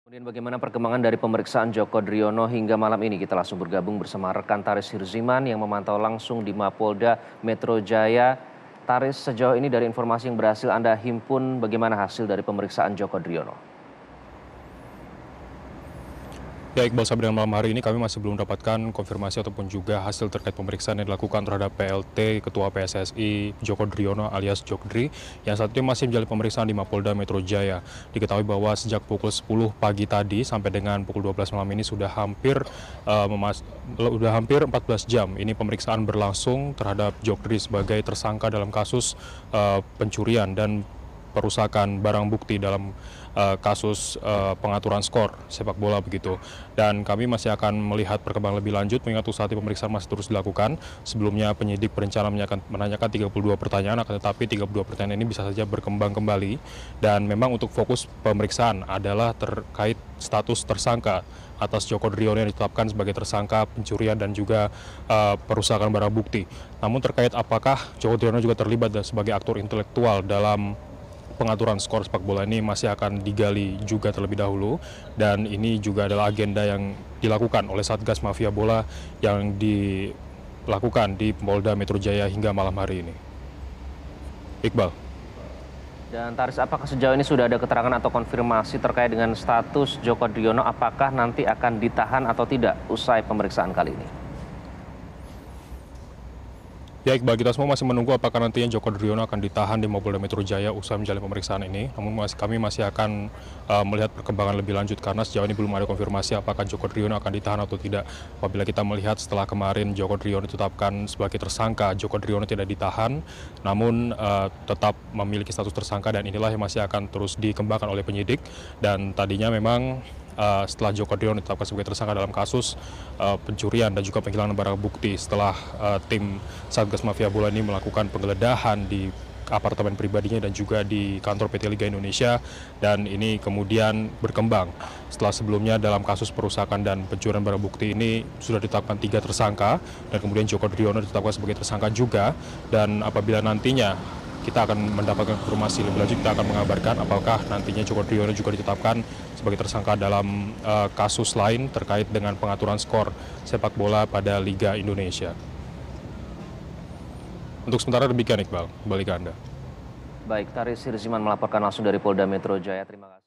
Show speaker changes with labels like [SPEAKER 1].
[SPEAKER 1] Kemudian bagaimana perkembangan dari pemeriksaan Joko Driono hingga malam ini? Kita langsung bergabung bersama rekan Taris Hirziman yang memantau langsung di Mapolda Metro Jaya. Taris, sejauh ini dari informasi yang berhasil Anda himpun, bagaimana hasil dari pemeriksaan Joko Driono?
[SPEAKER 2] Ya, Iqbal, sampai dengan malam hari ini kami masih belum mendapatkan konfirmasi ataupun juga hasil terkait pemeriksaan yang dilakukan terhadap PLT Ketua PSSI Joko Driono alias Jokdri yang saat ini masih menjalani pemeriksaan di Mapolda Metro Jaya. Diketahui bahwa sejak pukul 10 pagi tadi sampai dengan pukul 12 malam ini sudah hampir 14 jam ini pemeriksaan berlangsung terhadap Jokdri sebagai tersangka dalam kasus pencurian dan perusakan barang bukti dalam kasus pengaturan skor sepak bola begitu. Dan kami masih akan melihat perkembangan lebih lanjut mengingat saat ini pemeriksaan masih terus dilakukan. Sebelumnya penyidik berencana menanyakan 32 pertanyaan, akan tetapi 32 pertanyaan ini bisa saja berkembang kembali. Dan memang untuk fokus pemeriksaan adalah terkait status tersangka atas Joko Driono yang ditetapkan sebagai tersangka pencurian dan juga perusakan barang bukti. Namun terkait apakah Joko Driono juga terlibat sebagai aktor intelektual dalam pengaturan skor sepak bola ini masih akan digali juga terlebih dahulu, dan ini juga adalah agenda yang dilakukan oleh Satgas Mafia Bola yang dilakukan di Polda Metro Jaya hingga malam hari ini. Iqbal.
[SPEAKER 1] Dan Taris, apakah sejauh ini sudah ada keterangan atau konfirmasi terkait dengan status Joko Driono, apakah nanti akan ditahan atau tidak usai pemeriksaan kali ini?
[SPEAKER 2] Ya, Iqbal, kita semua masih menunggu apakah nantinya Joko Driono akan ditahan di Mapolda Metro Jaya usai menjalani pemeriksaan ini. Namun kami masih akan melihat perkembangan lebih lanjut karena sejauh ini belum ada konfirmasi apakah Joko Driono akan ditahan atau tidak. Apabila kita melihat setelah kemarin Joko Driono ditetapkan sebagai tersangka, Joko Driono tidak ditahan, namun tetap memiliki status tersangka, dan inilah yang masih akan terus dikembangkan oleh penyidik. Dan tadinya memang setelah Joko Driono ditetapkan sebagai tersangka dalam kasus pencurian dan juga penghilangan barang bukti setelah tim Satgas Mafia Bola ini melakukan penggeledahan di apartemen pribadinya dan juga di kantor PT Liga Indonesia, dan ini kemudian berkembang setelah sebelumnya dalam kasus perusakan dan pencurian barang bukti ini sudah ditetapkan 3 tersangka, dan kemudian Joko Driono ditetapkan sebagai tersangka juga. Dan apabila nantinya kita akan mendapatkan informasi lebih lanjut, kita akan mengabarkan apakah nantinya Joko Driono juga ditetapkan sebagai tersangka dalam kasus lain terkait dengan pengaturan skor sepak bola pada Liga Indonesia. Untuk sementara demikian, Iqbal. Kembali ke Anda.
[SPEAKER 1] Baik, Taris Hirziman melaporkan langsung dari Polda Metro Jaya. Terima kasih.